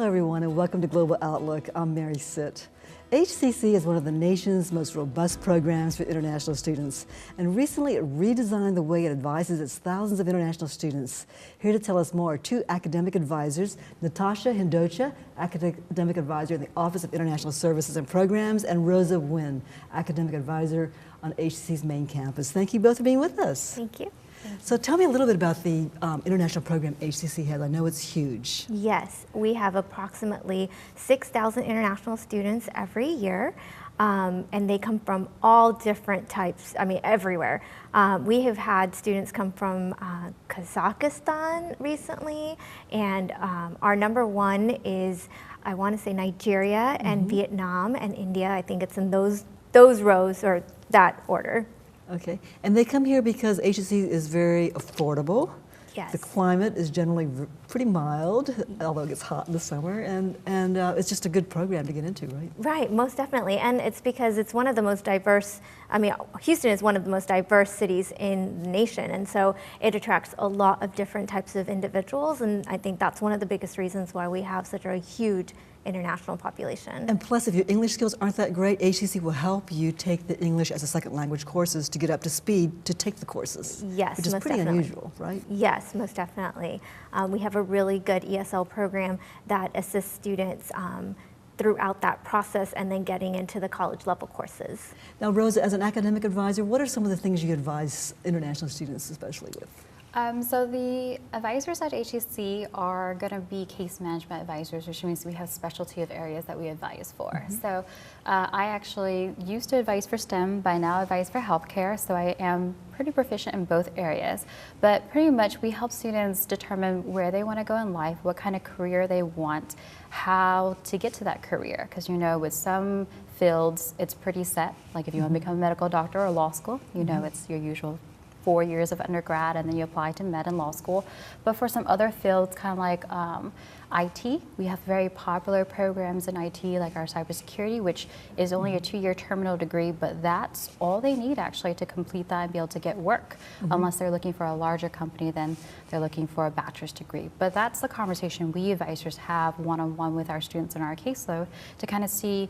everyone, and welcome to Global Outlook. I'm Mary Sitt. HCC is one of the nation's most robust programs for international students, and recently it redesigned the way it advises its thousands of international students. Here to tell us more are two academic advisors, Natasha Hindocha, academic advisor in the Office of International Services and Programs, and Rosa Nguyen, academic advisor on HCC's main campus. Thank you both for being with us. Thank you. So tell me a little bit about the international program HCC has. I know it's huge. Yes, we have approximately 6,000 international students every year, and they come from all different types, everywhere. We have had students come from Kazakhstan recently, and our number one is, I want to say Nigeria and Vietnam and India. I think it's in those rows or that order. Okay, and they come here because HCC is very affordable. Yes. The climate is generally pretty mild, although it gets hot in the summer, and it's just a good program to get into, right? Right, most definitely, and it's because it's one of the most diverse, Houston is one of the most diverse cities in the nation, and so it attracts a lot of different types of individuals, and I think that's one of the biggest reasons why we have such a huge international population. And plus, if your English skills aren't that great, HCC will help you take the English as a second language courses to get up to speed to take the courses. Yes, which is pretty unusual, right? Yes, most definitely. We have a really good ESL program that assists students throughout that process and then getting into the college level courses. Now, Rosa, as an academic advisor, what are some of the things you advise international students especially with? So the advisors at HTC are going to be case management advisors, which means we have specialty of areas that we advise for. So I actually used to advise for STEM, but I now advise for healthcare, so I am pretty proficient in both areas. But pretty much we help students determine where they want to go in life, what kind of career they want, how to get to that career. Because with some fields it's pretty set, like if you want to become a medical doctor or law school, it's your usual 4 years of undergrad and then you apply to med and law school. But for some other fields, kind of like IT, we have very popular programs in IT like our cybersecurity, which is only a 2-year terminal degree, but that's all they need actually to complete that and be able to get work. Unless they're looking for a larger company, then they're looking for a bachelor's degree. But that's the conversation we advisors have one-on-one with our students in our caseload to kind of see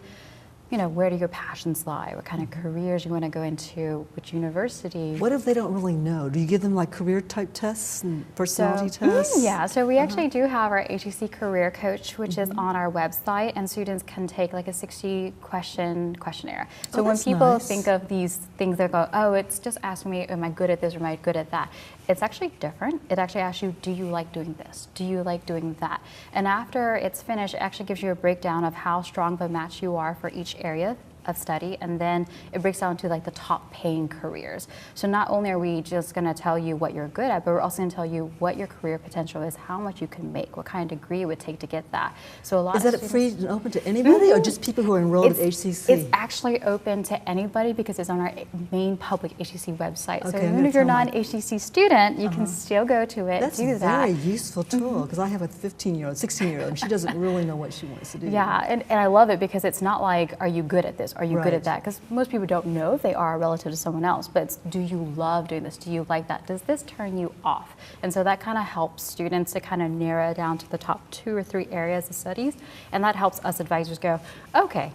where do your passions lie? What kind of careers you want to go into? Which university? What if they don't really know? Do you give them like career type tests and personality tests? Yeah, so we actually do have our Htc Career Coach, which is on our website, and students can take like a 60-question questionnaire. So when people think of these things, they go, oh, it's just asking me, am I good at this or am I good at that? It's actually different. It actually asks you, do you like doing this? Do you like doing that? And after it's finished, it actually gives you a breakdown of how strong of a match you are for each area of study, and then it breaks down to like the top paying careers. So not only are we just going to tell you what you're good at, but we're also going to tell you what your career potential is, how much you can make, what kind of degree it would take to get that. So a lot is that free and open to anybody, or just people who are enrolled at HCC? It's actually open to anybody because it's on our main public HCC website. So Okay, even if you're not an HCC student, you can still go to it and do that. That's a very useful tool, because I have a 15-year-old, 16-year-old, and she doesn't really know what she wants to do. Yeah, and I love it because it's not like, are you good at this? Are you good at that? Because most people don't know if they are relative to someone else, but it's, do you love doing this? Do you like that? Does this turn you off? And so that kind of helps students to kind of narrow it down to the top 2 or 3 areas of studies, and that helps us advisors go, okay,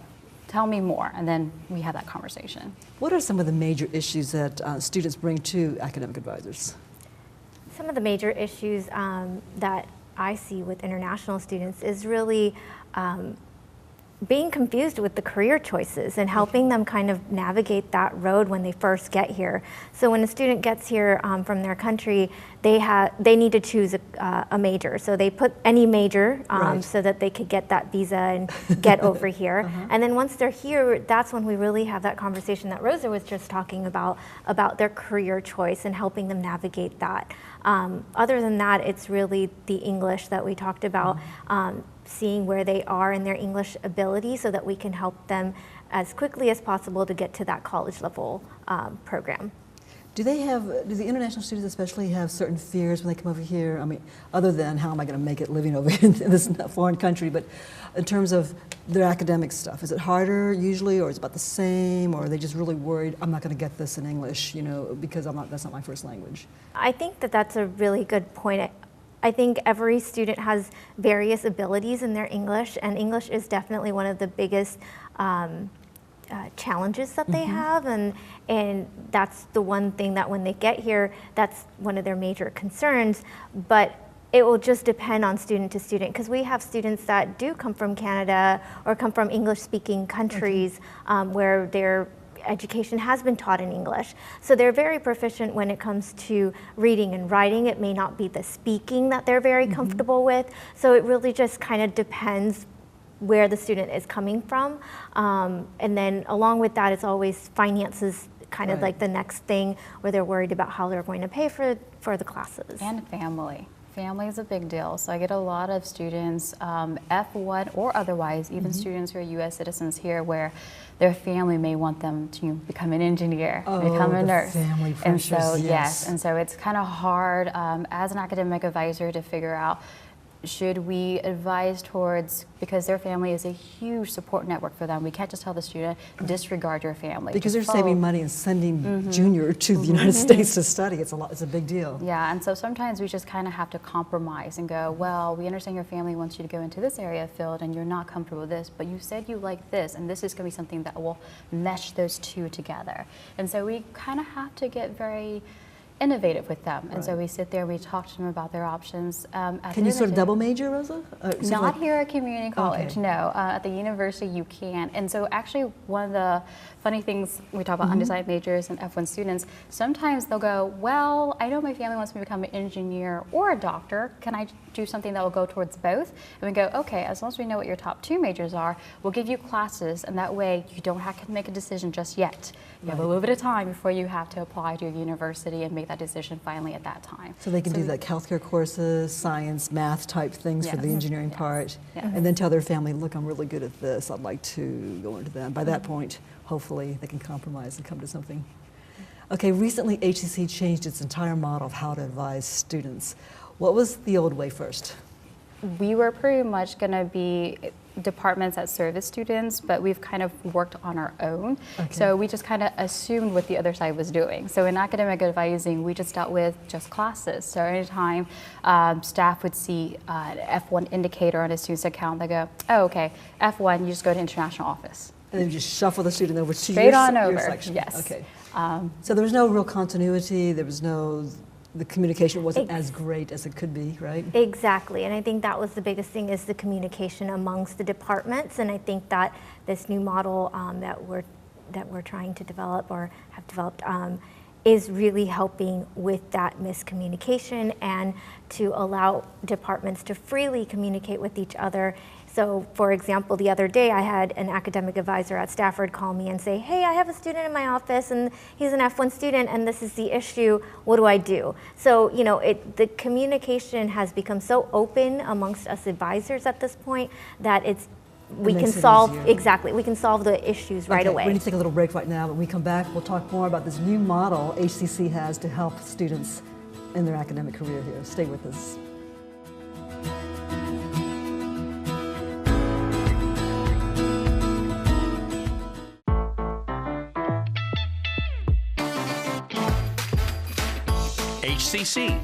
tell me more, and then we have that conversation. What are some of the major issues that students bring to academic advisors? Some of the major issues that I see with international students is really being confused with the career choices and helping them kind of navigate that road when they first get here. So when a student gets here from their country, they need to choose a major. So they put any major so that they could get that visa and get over here. And then once they're here, that's when we really have that conversation that Rosa was just talking about their career choice and helping them navigate that. Other than that, it's really the English that we talked about. Seeing where they are in their English ability so that we can help them as quickly as possible to get to that college level program. Do the international students especially have certain fears when they come over here? Other than how am I going to make it living over in this foreign country, but in terms of their academic stuff, is it harder usually, or is it about the same, or are they just really worried, I'm not going to get this in English, because that's not my first language? I think that that's a really good point. I think every student has various abilities in their English, and English is definitely one of the biggest challenges that they have, and that's the one thing that when they get here, that's one of their major concerns. But it will just depend on student to student, because we have students that do come from Canada or come from English-speaking countries where their education has been taught in English. So they're very proficient when it comes to reading and writing. It may not be the speaking that they're very comfortable with. So it really just kind of depends where the student is coming from. And then along with that, it's always finances, kind of like the next thing where they're worried about how they're going to pay for the classes. And family. Family is a big deal. So I get a lot of students, F1 or otherwise, even students who are U.S. citizens here, where their family may want them to become an engineer, become a nurse. Family pressures, and so, yes, and so it's kind of hard as an academic advisor to figure out, should we advise towards, because their family is a huge support network for them. We can't just tell the student, disregard your family. Because they're saving money and sending Junior to the United States to study. It's a big deal. Yeah, and so sometimes we just kind of have to compromise and go, well, we understand your family wants you to go into this area of field and you're not comfortable with this, but you said you like this, and this is going to be something that will mesh those two together. And so we kind of have to get very innovative with them, and so we sit there, we talk to them about their options. Can you sort of double major, Rosa? Not here at community college, no. At the university you can. And so actually one of the funny things, we talk about undecided majors and F1 students, sometimes they'll go, well, I know my family wants me to become an engineer or a doctor. Can I do something that will go towards both? And we go, okay, as long as we know what your top 2 majors are, we'll give you classes, and that way you don't have to make a decision just yet. You have a little bit of time before you have to apply to a university and make that decision finally at that time. So they can do like healthcare courses, science, math type things for the engineering part, and then tell their family, look, I'm really good at this, I'd like to go into that. By that point, hopefully they can compromise and come to something. Okay, recently HCC changed its entire model of how to advise students. What was the old way first? We were pretty much going to be departments that service students, but we've kind of worked on our own. So we just kind of assumed what the other side was doing. So in academic advising, we just dealt with just classes. So anytime staff would see an F1 indicator on a student's account, they go, oh, okay, F1, you just go to international office. And then you just shuffle the student over to Straight on your over, section. yes. Okay. So there was no real continuity, there was no, the communication wasn't as great as it could be, right? Exactly, and I think that was the biggest thing, is the communication amongst the departments, and I think that this new model that we're trying to develop or have developed is really helping with that miscommunication and to allow departments to freely communicate with each other. So, for example, the other day I had an academic advisor at Stafford call me and say, hey, I have a student in my office and he's an F1 student and this is the issue, what do I do? So, you know, the communication has become so open amongst us advisors at this point that we can solve, we can solve the issues right away. We're going to take a little break right now. When we come back, we'll talk more about this new model HCC has to help students in their academic career here. Stay with us. HCC.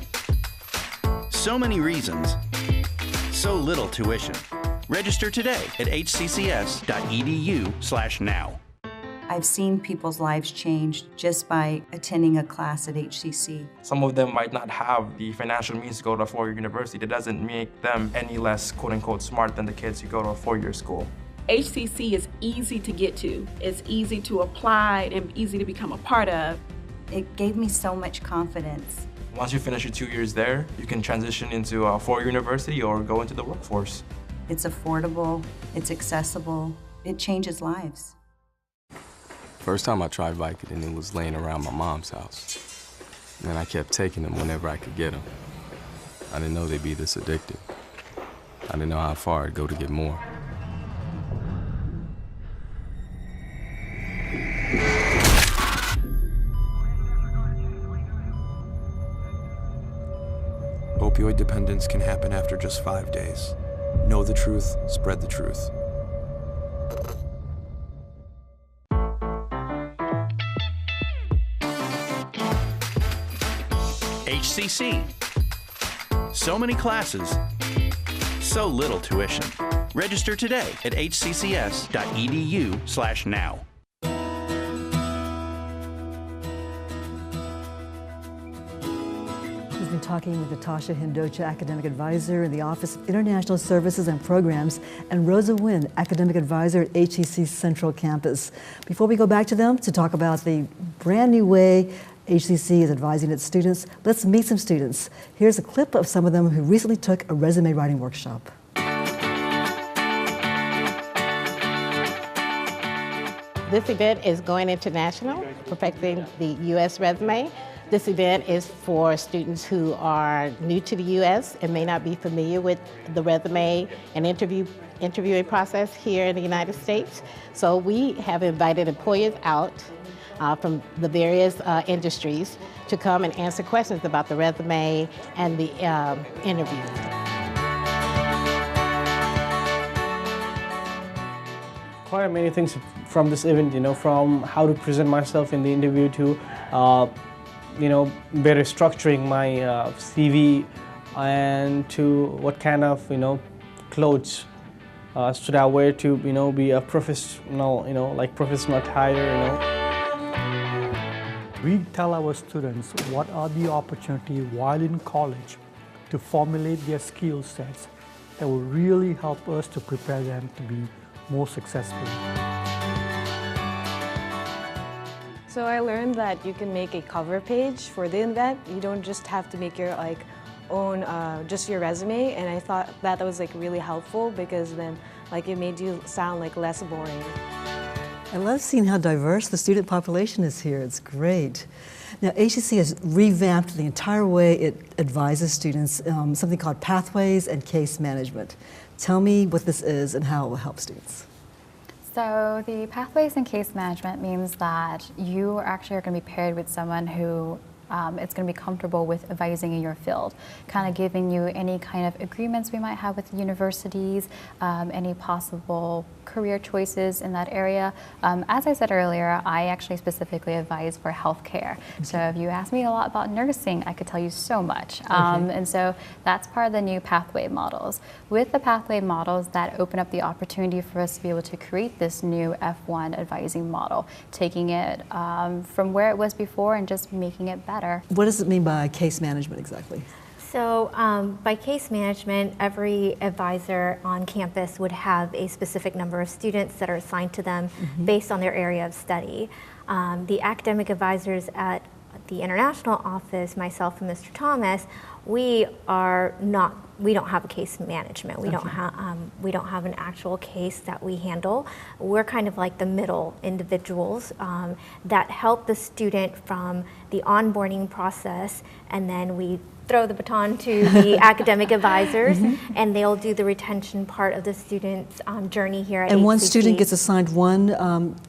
So many reasons, so little tuition. Register today at hccs.edu/now. I've seen people's lives change just by attending a class at HCC. Some of them might not have the financial means to go to a four-year university. That doesn't make them any less quote-unquote smart than the kids who go to a four-year school. HCC is easy to get to. It's easy to apply and easy to become a part of. It gave me so much confidence. Once you finish your 2 years there, you can transition into a four-year university or go into the workforce. It's affordable, it's accessible, it changes lives. First time I tried Vicodin, it was laying around my mom's house. And then I kept taking them whenever I could get them. I didn't know they'd be this addictive. I didn't know how far I'd go to get more. Opioid dependence can happen after just 5 days. Know the truth, spread the truth. HCC. So many classes, so little tuition. Register today at hccs.edu/now. We've been talking with Natasha Hindocha, Academic Advisor in the Office of International Services and Programs, and Rosa Nguyen, Academic Advisor at HCC Central Campus. Before we go back to them to talk about the brand new way HCC is advising its students, let's meet some students. Here's a clip of some of them who recently took a resume writing workshop. This event is Going International, Perfecting the U.S. Resume. This event is for students who are new to the U.S. and may not be familiar with the resume and interviewing process here in the United States. So we have invited employers out from the various industries to come and answer questions about the resume and the interview. Quite many things from this event, from how to present myself in the interview to better structuring my CV and to what kind of, clothes should I wear to, be a professional, like professional attire, We tell our students what are the opportunities while in college to formulate their skill sets that will really help us to prepare them to be more successful. So I learned that you can make a cover page for the event. You don't just have to make your own just your resume, and I thought that was really helpful because then it made you sound less boring. I love seeing how diverse the student population is here. It's great. Now, HCC has revamped the entire way it advises students, something called Pathways and Case Management. Tell me what this is and how it will help students. So the Pathways and Case Management means that you actually are going to be paired with someone who it's going to be comfortable with advising in your field, kind of giving you any kind of agreements we might have with universities, any possible career choices in that area. As I said earlier, I actually specifically advise for healthcare. So if you ask me a lot about nursing, I could tell you so much. And so that's part of the new pathway models. With the pathway models, that open up the opportunity for us to be able to create this new F1 advising model, taking it from where it was before and just making it better. What does it mean by case management exactly? So by case management, every advisor on campus would have a specific number of students that are assigned to them based on their area of study. The academic advisors at the international office, myself and Mr. Thomas, we don't have a case management. We don't have an actual case that we handle. We're kind of like the middle individuals that help the student from the onboarding process, and then we throw the baton to the academic advisors, and they'll do the retention part of the student's journey here at HCC. And one student gets assigned one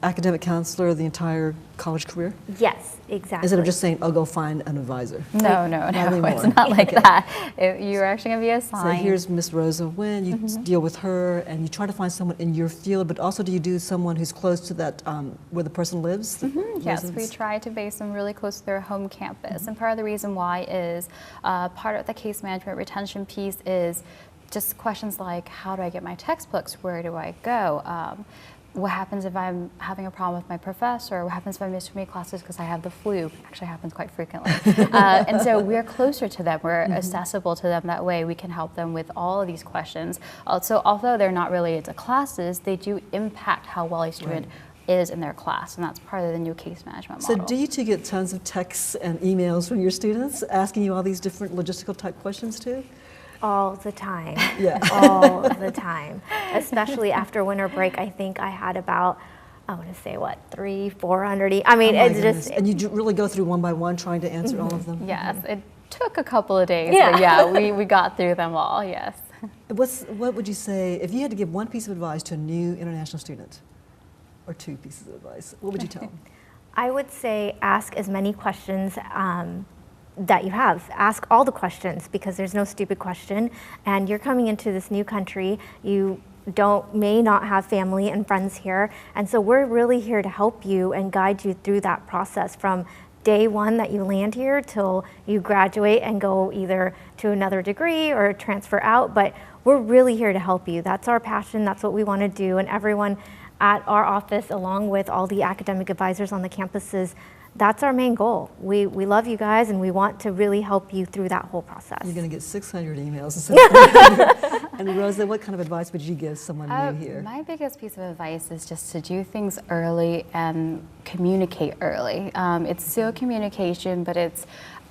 academic counselor the entire college career? Yes, exactly. Instead of just saying, oh, go find an advisor. No, it's not like that. You're actually going to be assigned. So here's Miss Rosa Nguyen, you deal with her, and you try to find someone in your field, but also do you do someone who's close to that, where the person lives? Yes, we try to base them really close to their home campus. And part of the reason why is part of the case management retention piece is just questions like, how do I get my textbooks? Where do I go? What happens if I'm having a problem with my professor? What happens if I miss too many classes because I have the flu? It actually happens quite frequently. And so we're closer to them. We're accessible to them that way. We can help them with all of these questions. Also, although they're not related to classes, they do impact how well a student is in their class, and that's part of the new case management model. So do you two get tons of texts and emails from your students asking you all these different logistical type questions too? All the time. Yeah. All the time. Especially after winter break, I think I had about, I want to say, 300-400. I mean, it's just. And you really go through one by one trying to answer all of them? Yes, it took a couple of days, but yeah, we got through them all, yes. What would you say, if you had to give one piece of advice to a new international student, or two pieces of advice, what would you tell them? I would say ask as many questions that you have. Ask all the questions, because there's no stupid question, and you're coming into this new country. You may not have family and friends here, and so we're really here to help you and guide you through that process from day one that you land here till you graduate and go either to another degree or transfer out, but we're really here to help you. That's our passion, that's what we want to do, and everyone at our office, along with all the academic advisors on the campuses, that's our main goal. We love you guys, and we want to really help you through that whole process. You're going to get 600 emails. And Rosa, what kind of advice would you give someone new here? My biggest piece of advice is just to do things early and communicate early. It's still communication, but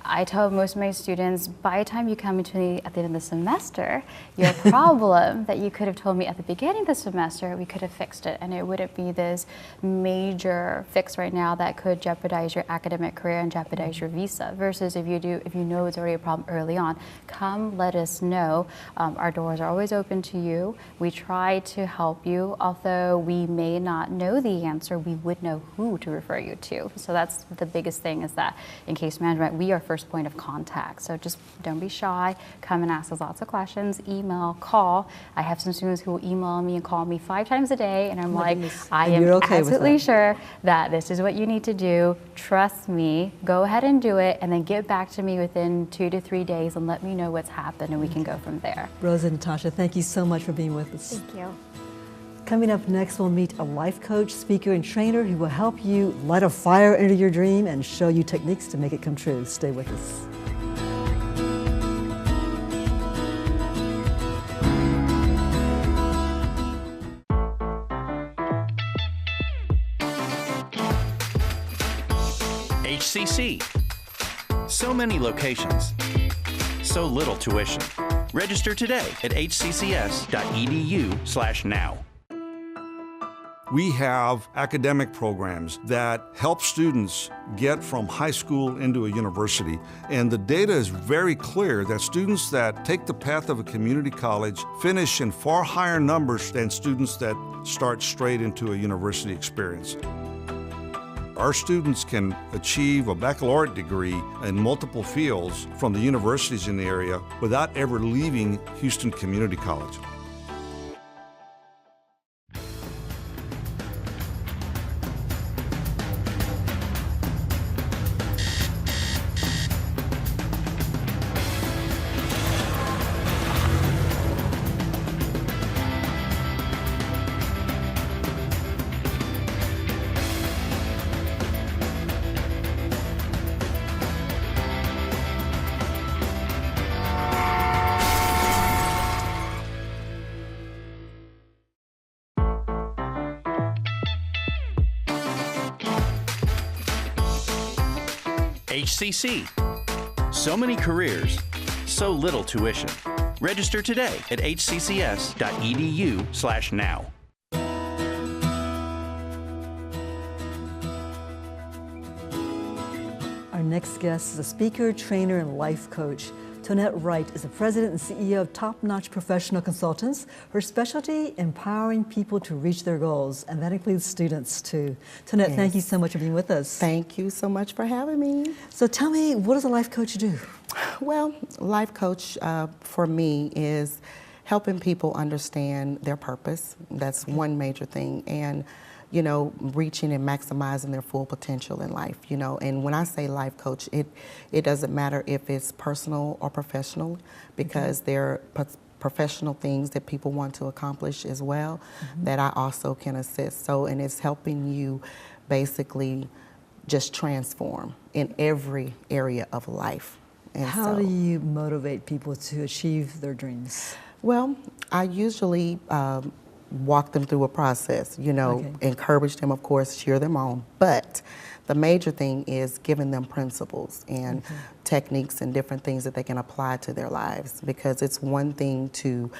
I tell most of my students, by the time you come to me at the end of the semester, your problem that you could have told me at the beginning of the semester, we could have fixed it, and it wouldn't be this major fix right now that could jeopardize your academic career and jeopardize your visa. Versus if you know it's already a problem early on, come let us know. Our doors are always open to you. We try to help you. Although we may not know the answer, we would know who to refer you to. So that's the biggest thing, is that in case management, we are first point of contact. So just don't be shy. Come and ask us lots of questions. Email, call. I have some students who will email me and call me 5 times a day, and I'm like, I am absolutely sure that this is what you need to do. Trust me. Go ahead and do it, and then get back to me within 2 to 3 days and let me know what's happened, and we can go from there. Rosa and Natasha, thank you so much for being with us. Thank you. Coming up next, we'll meet a life coach, speaker, and trainer who will help you light a fire into your dream and show you techniques to make it come true. Stay with us. HCC. So many locations. So little tuition. Register today at hccs.edu/now. We have academic programs that help students get from high school into a university. And the data is very clear that students that take the path of a community college finish in far higher numbers than students that start straight into a university experience. Our students can achieve a baccalaureate degree in multiple fields from the universities in the area without ever leaving Houston Community College. HCC. So many careers, so little tuition. Register today at hccs.edu/now. Our next guest is a speaker, trainer, and life coach. Toinette Wright is the president and CEO of Top Notch Professional Consultants. Her specialty, empowering people to reach their goals, and that includes students too. Toinette, thank you so much for being with us. Thank you so much for having me. So tell me, what does a life coach do? Well, life coach for me is helping people understand their purpose. That's one major thing. And you know, reaching and maximizing their full potential in life, you know. And when I say life coach, it doesn't matter if it's personal or professional, because there are professional things that people want to accomplish as well that I also can assist. So, and it's helping you basically just transform in every area of life. And how do you motivate people to achieve their dreams? Well, I usually walk them through a process, you know, encourage them, of course, cheer them on. But the major thing is giving them principles and techniques and different things that they can apply to their lives. Because it's one thing to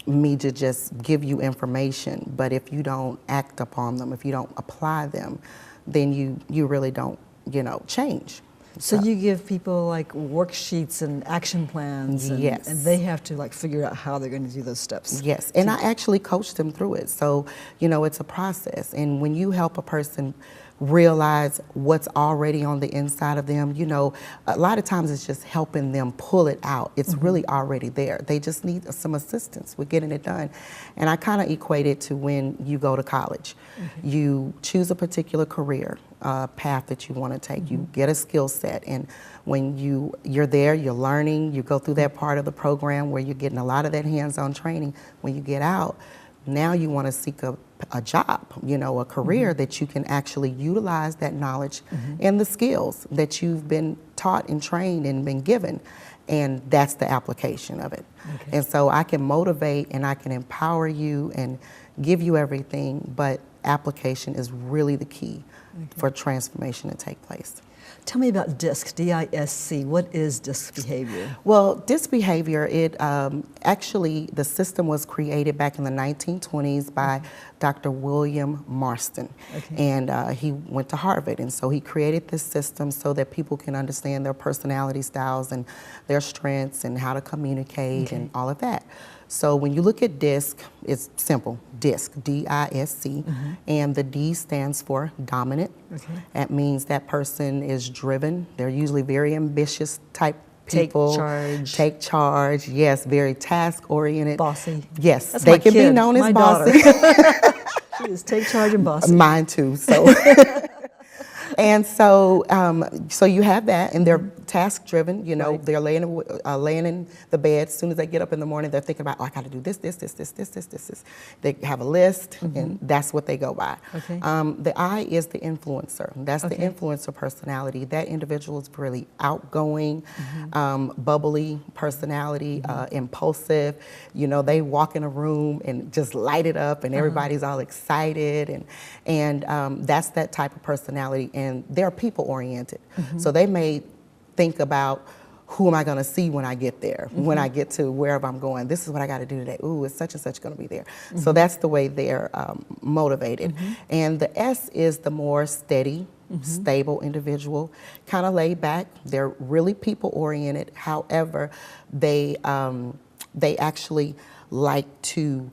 me to just give you information, but if you don't act upon them, if you don't apply them, then you really don't, you know, change. So you give people like worksheets and action plans, and, and they have to like figure out how they're going to do those steps. Yes, and I actually coach them through it. So, you know, it's a process. And when you help a person realize what's already on the inside of them. You know, a lot of times it's just helping them pull it out. It's really already there. They just need some assistance with getting it done. And I kind of equate it to when you go to college. You choose a particular career path that you want to take. You get a skill set, and when you're there, you're learning, you go through that part of the program where you're getting a lot of that hands-on training. When you get out, now you want to seek a job, you know, a career that you can actually utilize that knowledge and the skills that you've been taught and trained and been given. And that's the application of it. And so I can motivate and I can empower you and give you everything, but application is really the key for transformation to take place. Tell me about DISC, D-I-S-C. What is DISC behavior? Well, DISC behavior, actually, the system was created back in the 1920s by Dr. William Marston. And he went to Harvard, and so he created this system so that people can understand their personality styles and their strengths and how to communicate and all of that. So when you look at DISC, it's simple, DISC, D-I-S-C, and the D stands for dominant. That means that person is driven. They're usually very ambitious type people. Take charge, yes, very task-oriented. Bossy. Yes, that's they can be known as bossy. She is take charge and bossy. Mine too, so. And so, so you have that, and they're task-driven. You know, they're laying in the bed. As soon as they get up in the morning, they're thinking about, oh, I got to do this. They have a list, and that's what they go by. The I is the influencer. That's the influencer personality. That individual is really outgoing, bubbly personality, impulsive. You know, they walk in a room and just light it up, and everybody's all excited, and that's that type of personality. And they're people-oriented. So they may think about, who am I going to see when I get there, when I get to wherever I'm going? This is what I got to do today. Ooh, it's such and such going to be there. So that's the way they're motivated. And the S is the more steady, stable individual, kind of laid back. They're really people-oriented. However, they actually like to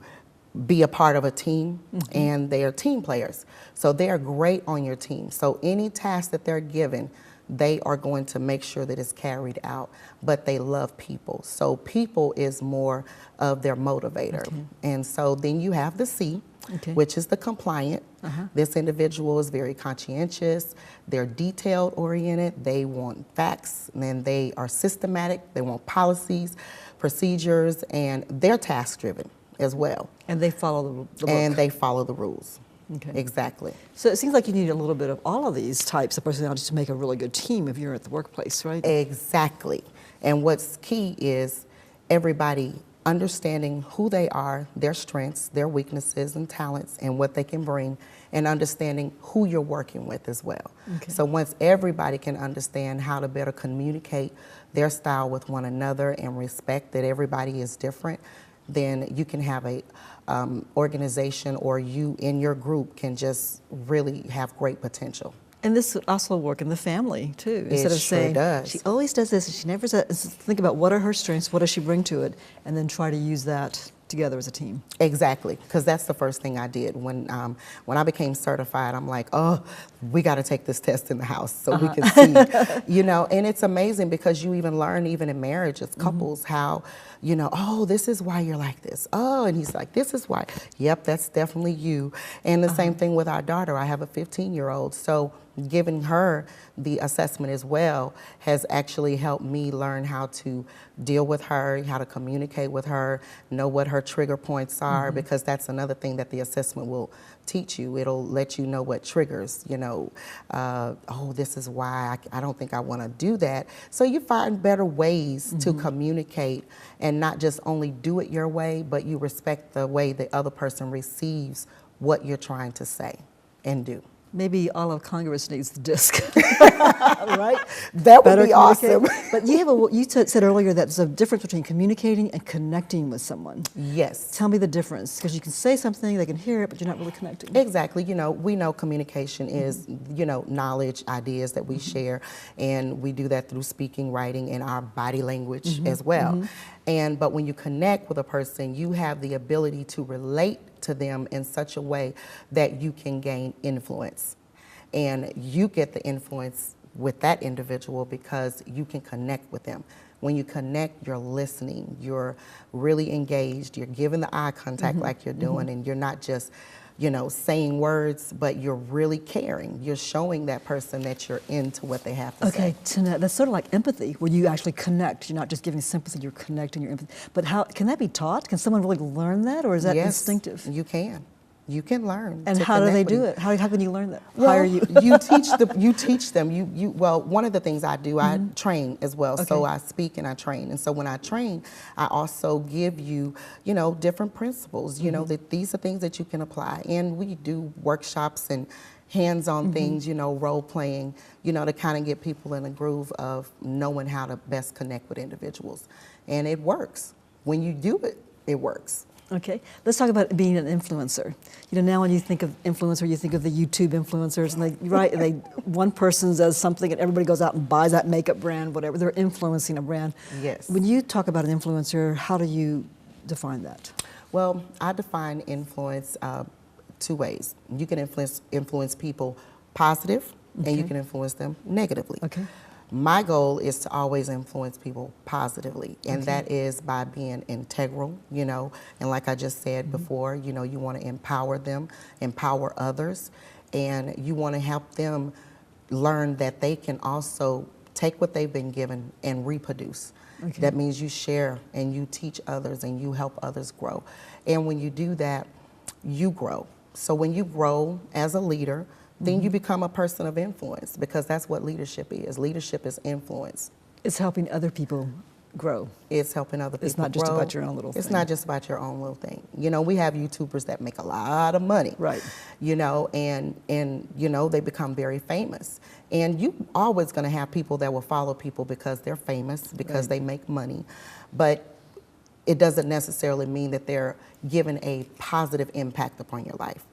be a part of a team, and they are team players. So they are great on your team. So any task that they're given, they are going to make sure that it's carried out, but they love people. So people is more of their motivator. And so then you have the C, which is the compliant. This individual is very conscientious. They're detailed oriented. They want facts, and then they are systematic. They want policies, procedures, and they're task driven as well. And they follow the book. And they follow the rules. Exactly. So it seems like you need a little bit of all of these types of personalities to make a really good team if you're at the workplace, right? Exactly. And what's key is everybody understanding who they are, their strengths, their weaknesses and talents, and what they can bring, and understanding who you're working with as well. So once everybody can understand how to better communicate their style with one another and respect that everybody is different, then you can have a organization, or you in your group can just really have great potential. And this would also work in the family too. Instead of sure saying, does. she always does this, and she never does, think about what are her strengths, what does she bring to it, and then try to use that together as a team. Exactly, because that's the first thing I did. When I became certified, I'm like, oh, we got to take this test in the house so we can see, you know, and it's amazing because you even learn, even in marriage, as couples, how, you know, oh, this is why you're like this. Oh, and he's like, this is why. Yep, that's definitely you. And the same thing with our daughter. I have a 15-year-old, so giving her the assessment as well has actually helped me learn how to deal with her, how to communicate with her, know what her trigger points are, because that's another thing that the assessment will teach you. It'll let you know what triggers, you know, oh, this is why I don't think I want to do that. So you find better ways to communicate and not just only do it your way, but you respect the way the other person receives what you're trying to say and do. Maybe all of Congress needs the DISC, right? That would be awesome. But you said earlier that there's a difference between communicating and connecting with someone. Yes. Tell me the difference, because you can say something, they can hear it, but you're not really connecting. Exactly. You know, we know communication is, you know, knowledge, ideas that we share, and we do that through speaking, writing, and our body language as well. But when you connect with a person, you have the ability to relate to them in such a way that you can gain influence. And you get the influence with that individual because you can connect with them. When you connect, you're listening, you're really engaged, you're giving the eye contact like you're doing, and you're not just, you know, saying words, but you're really caring. You're showing that person that you're into what they have to say. Okay, Toinette, that's sort of like empathy, where you actually connect. You're not just giving sympathy, you're connecting your empathy. But how can that be taught? Can someone really learn that, or is that instinctive? You can. You can learn. And how do they do it? How can you learn that? Well, Hire you? you teach them. Well, one of the things I do, I train as well. So I speak and I train. And so when I train, I also give you, you know, different principles, you know, that these are things that you can apply. And we do workshops and hands-on things, you know, role playing, you know, to kind of get people in a groove of knowing how to best connect with individuals. And it works. When you do it, it works. Okay, let's talk about being an influencer. You know, now when you think of influencer, you think of the YouTube influencers, and one person does something and everybody goes out and buys that makeup brand, whatever. They're influencing a brand. Yes. When you talk about an influencer, how do you define that? Well, I define influence two ways. You can influence people positive, and you can influence them negatively. Okay. My goal is to always influence people positively, and that is by being integral, you know, and like I just said before, you know, you want to empower them, empower others, and you want to help them learn that they can also take what they've been given and reproduce. Okay. That means you share and you teach others and you help others grow. And when you do that, you grow. So when you grow as a leader, then you become a person of influence, because that's what leadership is. Leadership is influence. It's helping other people grow. It's helping other people grow. It's not just about your own little thing. It's not just about your own little thing. You know, we have YouTubers that make a lot of money. Right. You know, and you know, they become very famous. And you always going to have people that will follow people because they're famous, because they make money. But it doesn't necessarily mean that they're giving a positive impact upon your life,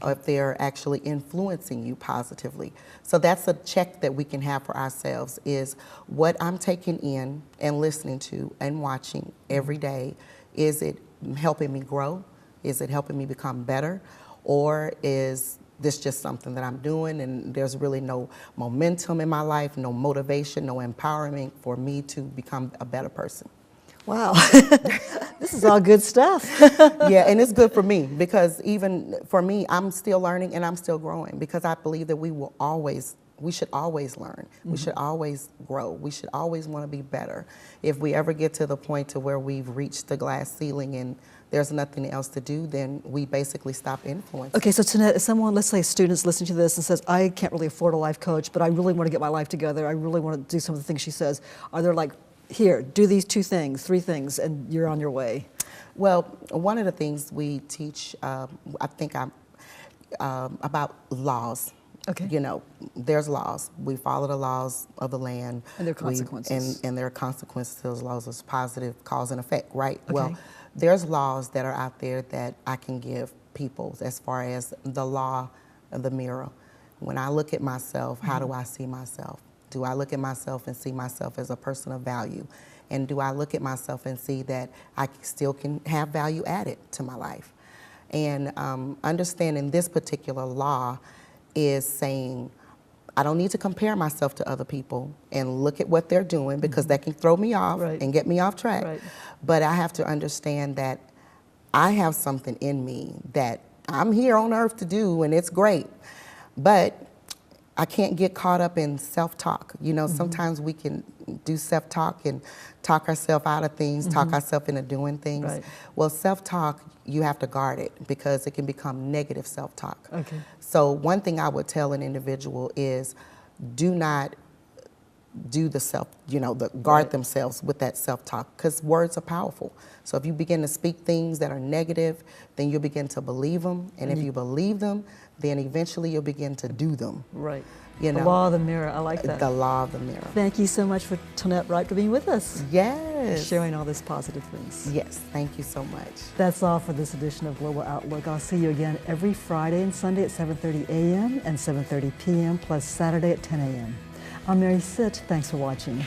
or if they're actually influencing you positively. So that's a check that we can have for ourselves, is what I'm taking in and listening to and watching every day. Is it helping me grow? Is it helping me become better? Or is this just something that I'm doing and there's really no momentum in my life, no motivation, no empowerment for me to become a better person? Wow, this is all good stuff. Yeah, and it's good for me, because even for me, I'm still learning and I'm still growing, because I believe that we should always learn. We should always grow. We should always want to be better. If we ever get to the point to where we've reached the glass ceiling and there's nothing else to do, then we basically stop influencing. Okay, so Toinette, if someone, let's say a student's listening to this and says, I can't really afford a life coach, but I really want to get my life together, I really want to do some of the things she says, are there like, here, do these 2 things, 3 things, and you're on your way? Well, one of the things we teach, I think about laws. Okay. You know, there's laws. We follow the laws of the land. And there are consequences. And there are consequences to those laws. There's positive cause and effect, right? Okay. Well, there's laws that are out there that I can give people, as far as the law of the mirror. When I look at myself, how do I see myself? Do I look at myself and see myself as a person of value? And do I look at myself and see that I still can have value added to my life? And understanding this particular law is saying, I don't need to compare myself to other people and look at what they're doing, because that can throw me off and get me off track. Right. But I have to understand that I have something in me that I'm here on earth to do, and it's great. But I can't get caught up in self-talk. You know, sometimes we can do self-talk and talk ourselves out of things, talk ourselves into doing things. Right. Well, self-talk, you have to guard it, because it can become negative self-talk. Okay. So one thing I would tell an individual is, do not do the guard themselves with that self-talk, because words are powerful. So if you begin to speak things that are negative, then you'll begin to believe them. And if you believe them, then eventually you'll begin to do them. Right. You know? The law of the mirror, I like that. The law of the mirror. Thank you so much for Toinette Wright for being with us. Yes. Sharing all these positive things. Yes, thank you so much. That's all for this edition of Global Outlook. I'll see you again every Friday and Sunday at 7:30 a.m. and 7:30 p.m. plus Saturday at 10 a.m. I'm Mary Sitt. Thanks for watching.